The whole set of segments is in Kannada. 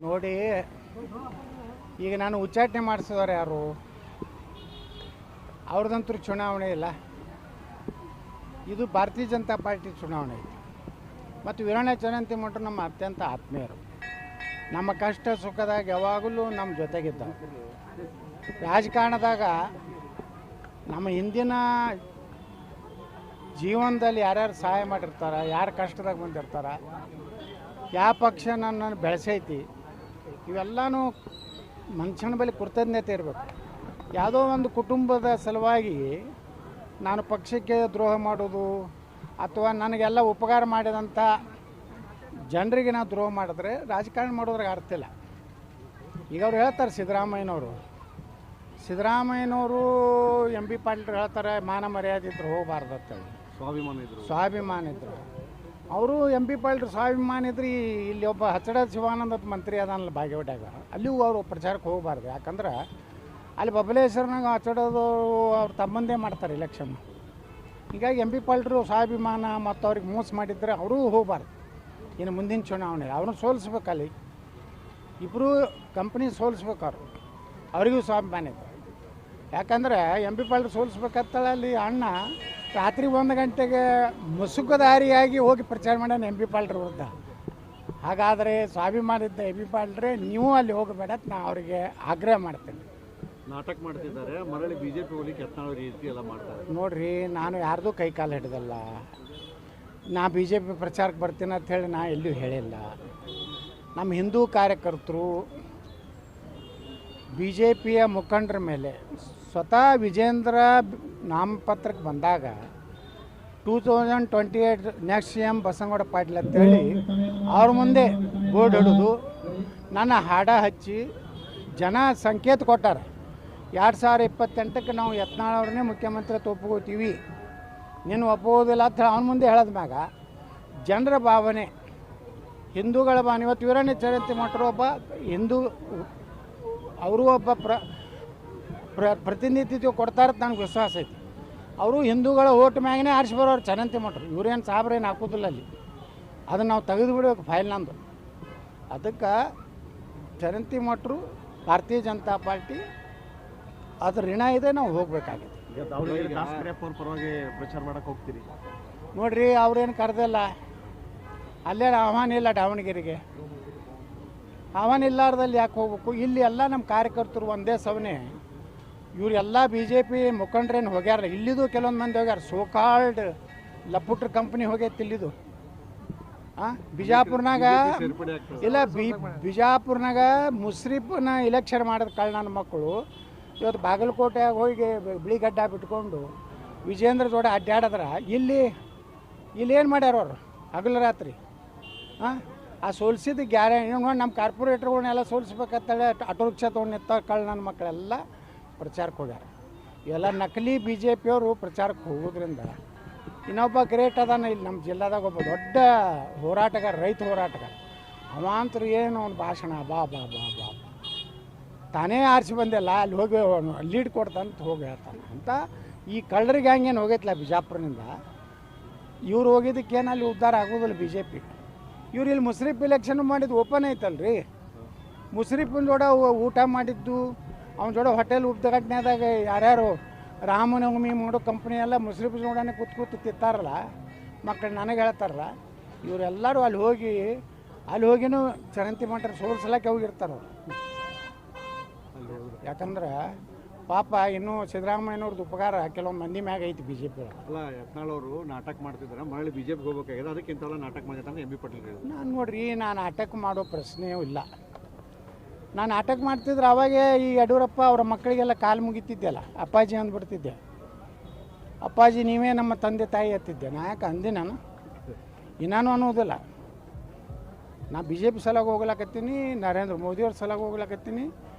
ನೋಡಿ, ಈಗ ನಾನು ಉಚ್ಚಾಟನೆ ಮಾಡಿಸಿದವ್ರು ಯಾರು? ಅವ್ರದಂತೂ ಚುನಾವಣೆ ಇಲ್ಲ. ಇದು ಭಾರತೀಯ ಜನತಾ ಪಾರ್ಟಿ ಚುನಾವಣೆ ಐತಿ. ಮತ್ತು ವೀರಣ್ಣ ಚರಂತಿಮಠರು ನಮ್ಮ ಅತ್ಯಂತ ಆತ್ಮೀಯರು. ನಮ್ಮ ಕಷ್ಟ ಸುಖದಾಗ ಯಾವಾಗಲೂ ನಮ್ಮ ಜೊತೆಗಿದ್ದ. ರಾಜಕಾರಣದಾಗ ನಮ್ಮ ಹಿಂದಿನ ಜೀವನದಲ್ಲಿ ಯಾರ್ಯಾರು ಸಹಾಯ ಮಾಡಿರ್ತಾರೆ, ಯಾರು ಕಷ್ಟದಾಗ ಬಂದಿರ್ತಾರೆ, ಯಾವ ಪಕ್ಷ ನನ್ನನ್ನು ಬೆಳೆಸೈತಿ, ಇವೆಲ್ಲನೂ ಮನುಷ್ಯನ ಬಳಿ ಕೃತಜ್ಞತೆ ಇರಬೇಕು. ಯಾವುದೋ ಒಂದು ಕುಟುಂಬದ ಸಲುವಾಗಿ ನಾನು ಪಕ್ಷಕ್ಕೆ ದ್ರೋಹ ಮಾಡೋದು ಅಥವಾ ನನಗೆಲ್ಲ ಉಪಕಾರ ಮಾಡಿದಂಥ ಜನರಿಗೆ ನಾವು ದ್ರೋಹ ಮಾಡಿದ್ರೆ ರಾಜಕಾರಣ ಮಾಡೋದ್ರಾಗ ಅರ್ಥ ಇಲ್ಲ. ಈಗ ಅವ್ರು ಹೇಳ್ತಾರೆ, ಸಿದ್ದರಾಮಯ್ಯನವರು ಎಂ ಬಿ ಪಾಟೀಲ್ ಹೇಳ್ತಾರೆ, ಮಾನ ಮರ್ಯಾದೆ ಇದ್ರು ಹೋಗಬಾರ್ದು ಅಂತೇಳಿ. ಸ್ವಾಭಿಮಾನ ಇದ್ರು ಅವರು ಎಂ ಬಿ ಪಾಟೀಲ್ ಸ್ವಾಭಿಮಾನ ಇದ್ರಿ. ಇಲ್ಲಿ ಒಬ್ಬ ಹಚ್ಚಡ ಶಿವಾನಂದ ಮಂತ್ರಿ ಅದನ್ನಲ್ಲ ಬಾಗೇವಾಡ್ಯಾಗ, ಅಲ್ಲಿಯೂ ಅವರು ಪ್ರಚಾರಕ್ಕೆ ಹೋಗಬಾರ್ದು. ಯಾಕಂದ್ರೆ ಅಲ್ಲಿ ಬಬಲೇಶ್ವರನಾಗ ಹಚ್ಚಡೋದು ಅವ್ರು ತಮ್ಮಂದೇ ಮಾಡ್ತಾರೆ ಎಲೆಕ್ಷನ್. ಹೀಗಾಗಿ ಎಂ ಬಿ ಪಾಟೀಲ್ರು ಸ್ವಾಭಿಮಾನ ಮತ್ತು ಅವ್ರಿಗೆ ಮೋಸ ಮಾಡಿದ್ರೆ ಅವರೂ ಹೋಗಬಾರ್ದು. ಇನ್ನು ಮುಂದಿನ ಚುನಾವಣೆ ಅವ್ರನ್ನ ಸೋಲಿಸ್ಬೇಕಲ್ಲಿ. ಇಬ್ಬರು ಕಂಪ್ನಿ ಸೋಲಿಸ್ಬೇಕು. ಅವರಿಗೂ ಸ್ವಾಭಿಮಾನ ಇದೆ. ಯಾಕಂದರೆ ಎಂ ಬಿ ಪಾಟೀಲ್ ಸೋಲಿಸ್ಬೇಕಂತೇಳಿ ಅಲ್ಲಿ ಅಣ್ಣ ರಾತ್ರಿ 1 ಗಂಟೆಗೆ ಮುಸುಕುದಾರಿಯಾಗಿ ಹೋಗಿ ಪ್ರಚಾರ ಮಾಡ್ಯಾನ ಎಂ ಬಿ ಪಾಟೀಲ್ರ ವಿರುದ್ಧ. ಹಾಗಾದರೆ ಸ್ವಾಭಿಮಾನ ಇದ್ದ ಎಂ ಬಿ ಪಾಟೀಲ್ರೆ ನೀವು ಅಲ್ಲಿ ಹೋಗಬೇಡ ಅಂತ ನಾ ಅವರಿಗೆ ಆಗ್ರಹ ಮಾಡ್ತೇನೆ. ನಾಟಕ ಮಾಡ್ತಿದ್ದಾರೆ, ಮರಳಿ ಬಿಜೆಪಿ ಹೋಗ್ಲಿಕ್ಕೆ ಯತ್ನಾಳ್ ರೀತಿ ಎಲ್ಲ ಮಾಡ್ತಾರೆ. ನೋಡ್ರಿ, ನಾನು ಯಾರ್ದು ಕೈ ಕಾಲು ಹಿಡ್ದಲ್ಲ. ನಾ ಬಿ ಜೆ ಪಿ ಪ್ರಚಾರಕ್ಕೆ ಬರ್ತೀನಿ ಅಂತ ಹೇಳಿ ನಾ ಎಲ್ಲೂ ಹೇಳಿಲ್ಲ. ನಮ್ಮ ಹಿಂದೂ ಕಾರ್ಯಕರ್ತರು ಬಿ ಜೆ ಪಿಯ ಮುಖಂಡರ ಮೇಲೆ ಸ್ವತಃ ವಿಜೇಂದ್ರ ನಾಮಪತ್ರಕ್ಕೆ ಬಂದಾಗ 2028 ನೆಕ್ಸ್ಟ್ CM ಬಸನಗೌಡ ಪಾಟೀಲ್ ಅಂತೇಳಿ ಅವ್ರ ಮುಂದೆ ಬೋರ್ಡ್ ಹಿಡಿದು ನನ್ನ ಹಾಡ ಹಚ್ಚಿ ಜನ ಸಂಕೇತ ಕೊಟ್ಟಾರೆ. 2028ಕ್ಕೆ ನಾವು ಯತ್ನಾಳ್ ಅವ್ರನ್ನೇ ಮುಖ್ಯಮಂತ್ರಿ ಒಪ್ಕೋತೀವಿ, ನೀನು ಒಪ್ಪೋದಿಲ್ಲ ಅಂತ ಹೇಳಿ ಅವನ ಮುಂದೆ ಹೇಳದ ಮ್ಯಾಗ ಜನರ ಭಾವನೆ, ಹಿಂದೂಗಳ ಭಾವನೆ. ಇವತ್ತು ವೀರಣ್ಣ ಚರಂತಿಮಠರು ಒಬ್ಬ ಹಿಂದೂ, ಅವರು ಒಬ್ಬ ಪ್ರತಿನಿಧಿತ್ವ ಕೊಡ್ತಾರೆ ಅಂತ ನನಗೆ ವಿಶ್ವಾಸ ಐತಿ. ಅವರು ಹಿಂದೂಗಳ ಓಟ್ ಮ್ಯಾಗನೇ ಆರಿಸಿ ಬರೋರು ಚರಂತಿಮಠರು. ಇವ್ರೇನು ಸಾಬ್ರೇನು ಹಾಕೋದಿಲ್ಲ ಅಲ್ಲಿ. ಅದನ್ನು ನಾವು ತೆಗೆದು ಬಿಡಬೇಕು ಫೈಲ್ ನಂದು. ಅದಕ್ಕೆ ಚರಂತಿಮಠರು ಭಾರತೀಯ ಜನತಾ ಪಾರ್ಟಿ ಅದ್ರ ಋಣ ಇದೆ, ನಾವು ಹೋಗಬೇಕಾಗಿದೆ. ಪರವಾಗಿ ಪ್ರಚಾರ ಮಾಡಕ್ಕೆ ಹೋಗ್ತೀರಿ ನೋಡ್ರಿ, ಅವ್ರೇನು ಕರೆದಿಲ್ಲ. ಅಲ್ಲೇ ಆಹ್ವಾನ ಇಲ್ಲ ದಾವಣಗೆರೆಗೆ. ಆಹ್ವಾನ ಇಲ್ಲಾರ್ದಲ್ಲಿ ಯಾಕೆ ಹೋಗ್ಬೇಕು? ಇಲ್ಲಿ ಎಲ್ಲ ನಮ್ಮ ಕಾರ್ಯಕರ್ತರು ಒಂದೇ ಸವನೆ. ಇವರೆಲ್ಲ ಬಿ ಜೆ ಪಿ ಮುಖಂಡ್ರೇನು ಹೋಗ್ಯಾರ. ಇಲ್ಲಿದು ಕೆಲವೊಂದು ಮಂದಿ ಹೋಗ್ಯಾರ. ಸೋಕಾಲ್ಡ್ ಲಪುಟ್ರ ಕಂಪ್ನಿ ಹೋಗೈತಿ ಇಲ್ಲಿದು. ಬಿಜಾಪುರ್ನಾಗ ಇಲ್ಲ, ಬಿಜಾಪುರ್ನಾಗ ಮುಸ್ರಿಫ್ನ ಇಲೆಕ್ಷನ್ ಮಾಡಿದ ಕಾರಣ ನನ್ನ ಮಕ್ಕಳು ಇವತ್ತು ಬಾಗಲಕೋಟೆಯಾಗ ಹೋಗಿ ಬಿಳಿಗಡ್ಡ ಬಿಟ್ಕೊಂಡು ವಿಜೇಂದ್ರ ಜೋಡಿ ಅಡ್ಡಾಡಿದ್ರೆ ಇಲ್ಲೇನು ಮಾಡ್ಯಾರ ಅವರು ಹಗಲು ರಾತ್ರಿ. ಆ ಸೋಲಿಸಿದ ಗ್ಯಾರಂಟಿ ನೋಡಿ, ನಮ್ಮ ಕಾರ್ಪೊರೇಟ್ರುಗಳನ್ನೆಲ್ಲ ಸೋಲಿಸ್ಬೇಕಂತೇಳಿ ಆಟೋ ರಿಕ್ಷಾ ತೊಗೊಂಡು ನಿಂತ ಕಳ್ಳ ನನ್ನ ಮಕ್ಕಳೆಲ್ಲ ಪ್ರಚಾರಕ್ಕೆ ಹೋಗ್ಯಾರ. ಇವೆಲ್ಲ ನಕಲಿ ಬಿ ಜೆ ಪಿಯವರು ಪ್ರಚಾರಕ್ಕೆ ಹೋಗೋದ್ರಿಂದ. ಇನ್ನೊಬ್ಬ ಗ್ರೇಟ್ ಅದಾನ ಇಲ್ಲಿ ನಮ್ಮ ಜಿಲ್ಲಾದಾಗ, ಒಬ್ಬ ದೊಡ್ಡ ಹೋರಾಟಗಾರ, ರೈತ ಹೋರಾಟಗಾರ. ಅವಾಂತರು ಏನು ಅವ್ನ ಭಾಷಣ ಬಾ ಬಾ ಬಾ ಬಾ ತಾನೇ ಆರಿಸಿ ಬಂದಿಲ್ಲ, ಅಲ್ಲಿ ಹೋಗಿ ಲೀಡ್ ಕೊಡ್ತಾನಂತ ಹೋಗಿ ಹೇಳ್ತಾನೆ ಅಂತ. ಈ ಕಳ್ಳರಿಗೆ ಹಂಗೇನು ಹೋಗೈತಿಲ್ಲ ಬಿಜಾಪುರನಿಂದ. ಇವ್ರು ಹೋಗಿದ್ದಕ್ಕೇನು ಅಲ್ಲಿ ಉದ್ಧಾರ ಆಗೋದಿಲ್ಲ ಬಿ ಜೆ ಪಿ. ಇವ್ರು ಇಲ್ಲಿ ಮುಸ್ರಿಫ್ ಇಲೆಕ್ಷನ್ ಮಾಡಿದ್ದು ಓಪನ್ ಐತಲ್ರಿ. ಮುಸ್ರಿಫಿನ ಜೋಡ ಊಟ ಮಾಡಿದ್ದು, ಅವನ ಜೋಡ ಹೋಟೆಲ್ ಉದ್ಘಾಟನೆದಾಗ ಯಾರ್ಯಾರು ರಾಮನವಮಿ ಮಾಡೋ ಕಂಪ್ನಿ ಎಲ್ಲ ಮುಸ್ರಿಫ್ ಜೋಡನೆ ಕೂತು ತಿಂತಾರಲ್ಲ ಮಕ್ಕಳು, ನನಗೆ ಹೇಳ್ತಾರಲ್ಲ. ಇವರೆಲ್ಲರೂ ಅಲ್ಲಿ ಹೋಗಿನೂ ಚರಂತಿಮಠರು ಸೋಲ್ಸಲಕ್ಕೆ ಹೋಗಿರ್ತಾರೆ ಅವರು. ಯಾಕಂದ್ರೆ ಪಾಪ ಇನ್ನೂ ಸಿದ್ದರಾಮಯ್ಯನವ್ರದ್ದು ಉಪಕಾರ ಕೆಲವೊಂದು ಮಂದಿ ಮ್ಯಾಗ ಐತಿ ಬಿ ಜೆ ಪಿ. ಅಲ್ಲ, ಯತ್ನಾಳ್ ಅವರು ನಾಟಕ ಮಾಡ್ತಿದ್ದಾರೆ, ಮರಳಿ ಬಿಜೆಪಿ ಹೋಗ್ಬೇಕಾಗಿದೆ, ಅದಕ್ಕಿಂತ ನಾಟಕ ಮಾಡಿದ್ರೆ ಎಂ ಬಿ ಪಾಟೀಲ್. ನಾನು ನೋಡ್ರಿ, ನಾನು ನಾಟಕ ಮಾಡೋ ಪ್ರಶ್ನೆಯೂ ಇಲ್ಲ. ನಾನು ನಾಟಕ ಮಾಡ್ತಿದ್ರೆ ಅವಾಗೇ ಈ ಯಡಿಯೂರಪ್ಪ ಅವರ ಮಕ್ಕಳಿಗೆಲ್ಲ ಕಾಲು ಮುಗಿತಿದ್ದೆಲ್ಲ, ಅಪ್ಪಾಜಿ ಅಂದ್ಬಿಡ್ತಿದ್ದೆ. ಅಪ್ಪಾಜಿ ನೀವೇ ನಮ್ಮ ತಂದೆ ತಾಯಿ ಎತ್ತಿದ್ದೆ. ನಾ ಯಾಕೆ ಅಂದೆ? ನಾನು ಇನ್ನೂ ಅನ್ನೋದಿಲ್ಲ. ನಾ ಬಿ ಜೆ ಪಿ ಸಲಾಗಿ ಹೋಗ್ಲಕತ್ತೀನಿ, ನರೇಂದ್ರ ಮೋದಿಯವ್ರ ಸಲಾಗಿ ಹೋಗ್ಲಕತ್ತೀನಿ,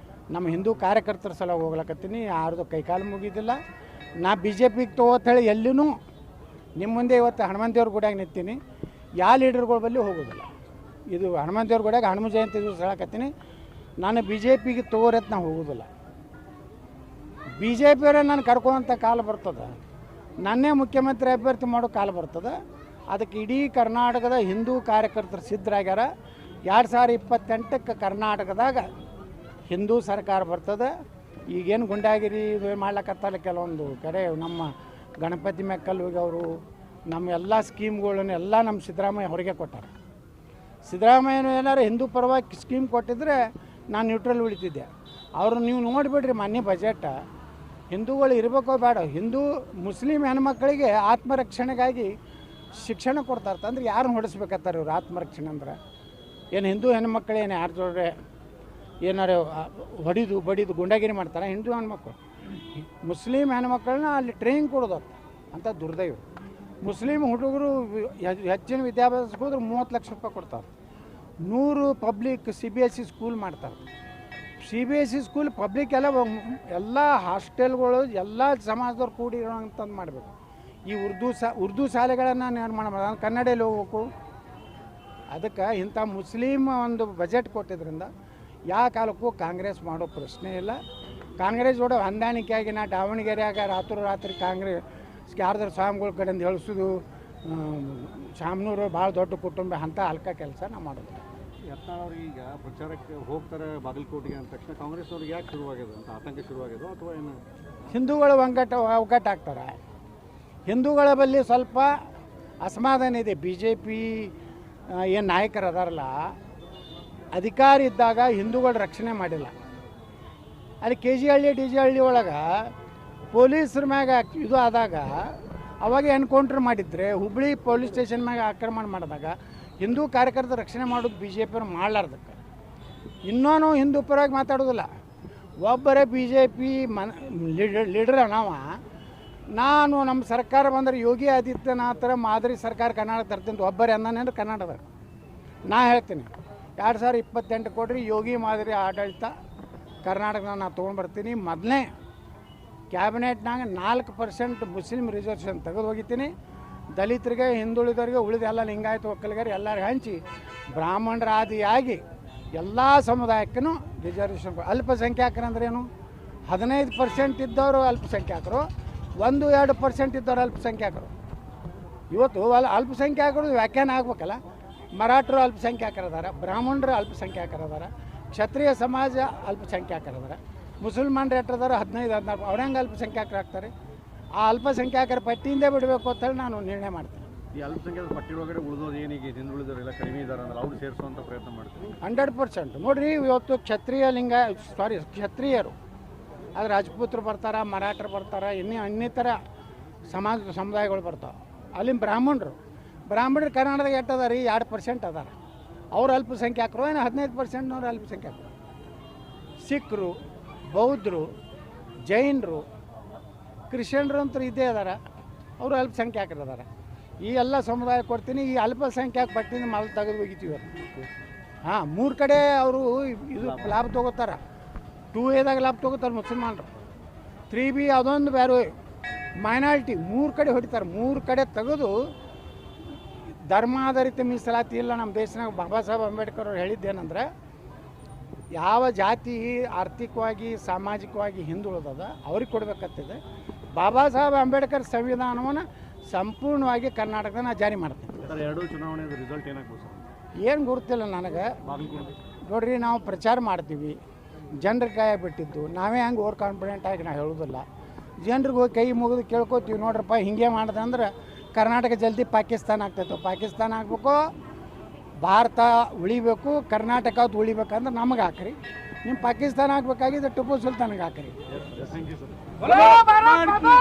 ನಮ್ಮ ಹಿಂದೂ ಕಾರ್ಯಕರ್ತರ ಸಲಾಗಿ ಹೋಗ್ಲಕತ್ತೀನಿ. ಯಾರ್ದು ಕೈಕಾಲು ಮುಗಿದಿಲ್ಲ. ನಾ ಬಿ ಜೆ ಪಿಗೆ ತಗೋತೇಳಿ ಎಲ್ಲಿನೂ ನಿಮ್ಮ ಮುಂದೆ ಇವತ್ತು ಹನುಮಂತೇವ್ರ ಗುಡಿಯಾಗ ನಿಂತೀನಿ. ಯಾವ ಲೀಡರ್ಗಳ ಬಳಿ ಹೋಗೋದಿಲ್ಲ. ಇದು ಹನುಮಂತೇವ್ರ ಗುಡಿಯಾಗ ಹನುಮ ಜಯಂತಿ ದಿವಸ ಹೇಳಕತ್ತೀನಿ, ನಾನು ಬಿ ಜೆ ಪಿಗೆ ತಗೋರತ್ ನಾ ಹೋಗೋದಿಲ್ಲ. ಬಿ ಜೆ ಪಿಯವರೇ ನಾನು ಕರ್ಕೊಳ್ಳೋಂಥ ಕಾಲ ಬರ್ತದೆ, ನನ್ನೇ ಮುಖ್ಯಮಂತ್ರಿ ಅಭ್ಯರ್ಥಿ ಮಾಡೋ ಕಾಲ ಬರ್ತದೆ. ಅದಕ್ಕೆ ಇಡೀ ಕರ್ನಾಟಕದ ಹಿಂದೂ ಕಾರ್ಯಕರ್ತರು ಸಿದ್ಧರಾಗ್ಯಾರ. 2028ಕ್ಕೆ ಕರ್ನಾಟಕದಾಗ ಹಿಂದೂ ಸರ್ಕಾರ ಬರ್ತದೆ. ಈಗೇನು ಗುಂಡಾಗಿರಿ ಇದು ಮಾಡ್ಲಕತ್ತಲ್ಲ ಕೆಲವೊಂದು ಕಡೆ ನಮ್ಮ ಗಣಪತಿ ಮೆಕ್ಕಲ್ ಹೋಗಿ ನಮ್ಮ ಎಲ್ಲ ಸ್ಕೀಮ್ಗಳನ್ನು ಎಲ್ಲ ನಮ್ಮ ಸಿದ್ದರಾಮಯ್ಯ ಹೊರಗೆ ಕೊಟ್ಟಾರೆ. ಸಿದ್ದರಾಮಯ್ಯನು ಏನಾರು ಹಿಂದೂ ಪರವಾಗಿ ಸ್ಕೀಮ್ ಕೊಟ್ಟಿದ್ರೆ ನಾನು ನ್ಯೂಟ್ರಲ್ ಉಳಿತಿದ್ದೆ. ಅವರು ನೀವು ನೋಡಿಬಿಡ್ರಿ ಮೊನ್ನೆ ಬಜೆಟ್, ಹಿಂದೂಗಳು ಇರಬೇಕೋ ಬೇಡ, ಮುಸ್ಲಿಂ ಹೆಣ್ಮಕ್ಳಿಗೆ ಆತ್ಮರಕ್ಷಣೆಗಾಗಿ ಶಿಕ್ಷಣ ಕೊಡ್ತಾರೆ. ಅಂದ್ರೆ ಯಾರನ್ನ ಹೊಡಿಸ್ಬೇಕತ್ತಾರೆ ಇವ್ರು ಆತ್ಮರಕ್ಷಣೆ ಅಂದ್ರೆ? ಏನು ಹಿಂದೂ ಹೆಣ್ಮಕ್ಳೇನು ಯಾರು ಜೋಡ್ರೆ ಏನಾರು ಹೊಡಿದು ಬಡಿದು ಗುಂಡಾಗಿರಿ ಮಾಡ್ತಾರೆ ಹಿಂದೂ ಹೆಣ್ಮಕ್ಳು? ಮುಸ್ಲಿಂ ಹೆಣ್ಮಕ್ಳನ್ನ ಅಲ್ಲಿ ಟ್ರೈನಿಂಗ್ ಕೊಡೋದು ಅಂತ ದುರ್ದೈವ. ಮುಸ್ಲಿಂ ಹುಡುಗರು ಹೆಚ್ಚಿನ ವಿದ್ಯಾಭ್ಯಾಸಕ್ಕೆ ಹೋದ್ರೆ 30 ಲಕ್ಷ ರೂಪಾಯಿ ಕೊಡ್ತಾರೆ. 100 ಪಬ್ಲಿಕ್ CBSE ಸ್ಕೂಲ್ ಮಾಡ್ತಾರೆ. CBSE ಸ್ಕೂಲ್ ಪಬ್ಲಿಕ್ ಎಲ್ಲ ಹಾಸ್ಟೆಲ್ಗಳು ಎಲ್ಲ ಸಮಾಜದವ್ರು ಕೂಡಿರೋಂಥದ್ದು ಮಾಡಬೇಕು. ಈ ಉರ್ದು ಶಾಲೆಗಳನ್ನು ನಿರ್ಮಾಣ ಮಾಡೋದು, ಕನ್ನಡದಲ್ಲಿ ಹೋಗ್ಬೇಕು. ಅದಕ್ಕೆ ಇಂಥ ಮುಸ್ಲಿಮ್ ಒಂದು ಬಜೆಟ್ ಕೊಟ್ಟಿದ್ದರಿಂದ ಯಾವ ಕಾಲಕ್ಕೂ ಕಾಂಗ್ರೆಸ್ ಮಾಡೋ ಪ್ರಶ್ನೆ ಇಲ್ಲ. ಕಾಂಗ್ರೆಸ್ ಜೋಡ ಹೊಂದಾಣಿಕೆಯಾಗಿ ನಾ ದಾವಣಗೆರೆಯಾಗ ರಾತ್ರಿ ಕಾಂಗ್ರೆಸ್ ಯಾರ್ದಾರ ಸ್ವಾಮಿಗಳ ಕಡೆಯಿಂದ ಹೇಳಿಸೋದು, ಶಾಮನೂರು ಭಾಳ ದೊಡ್ಡ ಕುಟುಂಬ ಅಂತ ಹಲ್ಕ ಕೆಲಸ ನಾವು ಮಾಡೋದು. ಯತ್ನಾಳ್ ಅವ್ರಿಗೆ ಈಗ ಪ್ರಚಾರಕ್ಕೆ ಹೋಗ್ತಾರೆ ಬಾಗಲಕೋಟೆಗೆ ಅಂದ ತಕ್ಷಣ ಕಾಂಗ್ರೆಸ್ ಅವ್ರಿಗೆ ಯಾಕೆ ಶುರುವಾಗಿದೆ ಅಂತ ಆತಂಕ ಶುರುವಾಗಿದೆ ಅಥವಾ ಏನು? ಹಿಂದೂಗಳು ಒಗ್ಗಟ್ಟಾಗ್ತಾರೆ. ಹಿಂದೂಗಳ ಬಳಿ ಸ್ವಲ್ಪ ಅಸಮಾಧಾನ ಇದೆ. BJP ಏನು ನಾಯಕರು ಅದಾರಲ್ಲ, ಅಧಿಕಾರ ಇದ್ದಾಗ ಹಿಂದೂಗಳ ರಕ್ಷಣೆ ಮಾಡಿಲ್ಲ. ಅಲ್ಲಿ KG ಹಳ್ಳಿ DG ಹಳ್ಳಿ ಒಳಗೆ ಪೊಲೀಸರ ಮ್ಯಾಗ ಇದು ಆದಾಗ ಅವಾಗ ಎನ್ಕೌಂಟ್ರ್ ಮಾಡಿದ್ರೆ, ಹುಬ್ಳಿ ಪೊಲೀಸ್ ಸ್ಟೇಷನ್ ಮ್ಯಾಗ ಆಕ್ರಮಣ ಮಾಡಿದಾಗ ಹಿಂದೂ ಕಾರ್ಯಕರ್ತರ ರಕ್ಷಣೆ ಮಾಡೋದು BJP ಅವ್ರು ಮಾಡಲಾರ್ದಕ್ಕೆ. ಇನ್ನೂ ಹಿಂದೂ ಪರವಾಗಿ ಮಾತಾಡೋದಿಲ್ಲ. ಒಬ್ಬರೇ BJP ಲೀಡರ್ ನಾನು ನಮ್ಮ ಸರ್ಕಾರ ಬಂದರೆ ಯೋಗಿ ಆದಿತ್ಯನಾಥರ ಮಾದರಿ ಸರ್ಕಾರ ಕರ್ನಾಟಕ ತರ್ತೀನಿ ಒಬ್ಬರೇ ಅಂದಾನೇನು ಕರ್ನಾಟಕದಾಗ? ನಾ ಹೇಳ್ತೀನಿ 2028 ಕೊಡ್ರಿ, ಯೋಗಿ ಮಾದರಿ ಆಡಳಿತ ಕರ್ನಾಟಕದಾಗ ನಾನು ತೊಗೊಂಡ್ಬರ್ತೀನಿ. ಮೊದಲನೇ ಕ್ಯಾಬಿನೆಟ್ನಾಗ 4% ಮುಸ್ಲಿಂ ರಿಸರ್ವೇಷನ್ ತೆಗೆದು ಹೋಗಿದ್ದೀನಿ. ದಲಿತರಿಗೆ, ಹಿಂದುಳಿದವರಿಗೆ, ಉಳಿದ ಎಲ್ಲ ಲಿಂಗಾಯತ ಒಕ್ಕಲಿಗರಿಗೆ ಎಲ್ಲರಿಗೆ ಹಂಚಿ ಬ್ರಾಹ್ಮಣರ ಆದಿಯಾಗಿ ಎಲ್ಲ ಸಮುದಾಯಕ್ಕೂ ರಿಸರ್ವೇಷನ್. ಅಲ್ಪಸಂಖ್ಯಾತರು ಅಂದ್ರೇನು? 15% ಇದ್ದವರು ಅಲ್ಪಸಂಖ್ಯಾತರು, 1-2% ಇದ್ದವರು ಅಲ್ಪಸಂಖ್ಯಾತರು. ಇವತ್ತು ಅಲ್ಪಸಂಖ್ಯಾತರು ವ್ಯಾಖ್ಯಾನ ಆಗ್ಬೇಕಲ್ಲ. ಮರಾಠರು ಅಲ್ಪಸಂಖ್ಯಾತರದಾರ, ಬ್ರಾಹ್ಮಣರು ಅಲ್ಪಸಂಖ್ಯಾತರದಾರ, ಕ್ಷತ್ರಿಯ ಸಮಾಜ ಅಲ್ಪಸಂಖ್ಯಾತರದಾರ, ಮುಸಲ್ಮಾನರು ಎಟ್ಟದಾರ 15-14, ಅವ್ರ ಹೆಂಗೆ ಅಲ್ಪಸಂಖ್ಯಾತರಾಗ್ತಾರೆ? ಆ ಅಲ್ಪಸಂಖ್ಯಾತರ ಪಟ್ಟಿಯಿಂದ ಬಿಡಬೇಕು ಅಂತೇಳಿ ನಾನು ನಿರ್ಣಯ ಮಾಡ್ತೀನಿ. ಈ ಅಲ್ಪಸಂಖ್ಯಾತ ಪಟ್ಟಿ ಒಳಗಡೆ ಉಳಿದೋದು ಏನೀಗ ಹಿಂದುಳಿದವರೆಲ್ಲ ಕಡಿಮೆ ಇದ್ದಾರೆ ಅಂದ್ರೆ ಅವ್ರು ಸೇರಿಸುವಂಥ ಪ್ರಯತ್ನ ಮಾಡ್ತೀವಿ. 100% ನೋಡಿರಿ. ಇವತ್ತು ಕ್ಷತ್ರಿಯರು ಅದು ರಾಜಪೂತರು ಬರ್ತಾರೆ, ಮರಾಠರು ಬರ್ತಾರೆ, ಇನ್ನಿತರ ಸಮುದಾಯಗಳು ಬರ್ತಾವೆ. ಅಲ್ಲಿ ಬ್ರಾಹ್ಮಣರು ಕರ್ನಾಟಕದಾಗ ಎಟ್ಟದ ರೀ? 2% ಅದಾರ. ಅವ್ರು ಅಲ್ಪಸಂಖ್ಯಾತರು ಏನು 15%ನವ್ರು ಅಲ್ಪಸಂಖ್ಯಾತರು. ಸಿಖ್ರು, ಬೌದ್ಧರು, ಜೈನರು, ಕ್ರಿಶ್ಚಿಯನ್ರು ಅಂತೂ ಇದ್ದೇ ಅದಾರ, ಅವರು ಅಲ್ಪಸಂಖ್ಯಾತರು ಅದಾರ. ಈ ಎಲ್ಲ ಸಮುದಾಯ ಕೊಡ್ತೀನಿ. ಈ ಅಲ್ಪಸಂಖ್ಯಾತ ಪಟ್ಟಿಯಿಂದ ಮಾಲ್ ತೆಗೆದು ಹೋಗಿತೀವಿ. 3 ಕಡೆ ಅವರು ಇದು ಲಾಭ ತೊಗೋತಾರೆ. 2Aದಾಗ ಲಾಭ ತೊಗೋತಾರೆ ಮುಸಲ್ಮಾನರು, 3B ಅದೊಂದು ಬೇರೆ ಮೈನಾರಿಟಿ 3 ಕಡೆ ಹೊಡಿತಾರೆ. 3 ಕಡೆ ತೆಗೆದು ಧರ್ಮಾಧಾರಿತ ಮೀಸಲಾತಿ ಇಲ್ಲ ನಮ್ಮ ದೇಶನಾಗ. ಬಾಬಾ ಸಾಹೇಬ್ ಅಂಬೇಡ್ಕರ್ ಅವ್ರು ಹೇಳಿದ್ದೇನೆಂದ್ರೆ, ಯಾವ ಜಾತಿ ಆರ್ಥಿಕವಾಗಿ ಸಾಮಾಜಿಕವಾಗಿ ಹಿಂದುಳಿದದ ಅವ್ರಿಗೆ ಕೊಡಬೇಕಂತಿದೆ. ಬಾಬಾ ಸಾಹೇಬ್ ಅಂಬೇಡ್ಕರ್ ಸಂವಿಧಾನವನ್ನು ಸಂಪೂರ್ಣವಾಗಿ ಕರ್ನಾಟಕದ ಜಾರಿ ಮಾಡ್ತೀನಿ. ಎರಡೂ ಚುನಾವಣೆ ರಿಸಲ್ಟ್ ಏನಾಗ್ಬೋದು? ಏನು ಗುರುತಿಲ್ಲ ನನಗೆ. ನೋಡ್ರಿ, ನಾವು ಪ್ರಚಾರ ಮಾಡ್ತೀವಿ, ಜನರಿಗೆ ಕೈ ಬಿಟ್ಟಿದ್ದು ನಾವೇ ಹಂಗೆ ಓವರ್ ಕಾನ್ಫಿಡೆಂಟ್ ಆಗಿ ನಾವು ಹೇಳೋದಿಲ್ಲ. ಜನರಿಗೆ ಹೋಗಿ ಕೈ ಮುಗಿದು ಕೇಳ್ಕೊತೀವಿ, ನೋಡ್ರಪ್ಪ ಹಿಂಗೆ ಮಾಡಿದೆ ಅಂದ್ರೆ ಕರ್ನಾಟಕ ಜಲ್ದಿ ಪಾಕಿಸ್ತಾನ ಆಗ್ತೈತೆ. ಪಾಕಿಸ್ತಾನ ಆಗಬೇಕು, ಭಾರತ ಉಳಿಬೇಕು, ಕರ್ನಾಟಕ ಉಳಿಬೇಕಂದ್ರೆ ನಮಗೆ ಹಾಕ್ರಿ. ನಿಮ್ಮ ಪಾಕಿಸ್ತಾನ ಆಗ್ಬೇಕಾಗಿದ್ದು ಟಿಪ್ಪು ಸುಲ್ತಾನಿಗೆ ಹಾಕ್ರಿ. Thank you sir.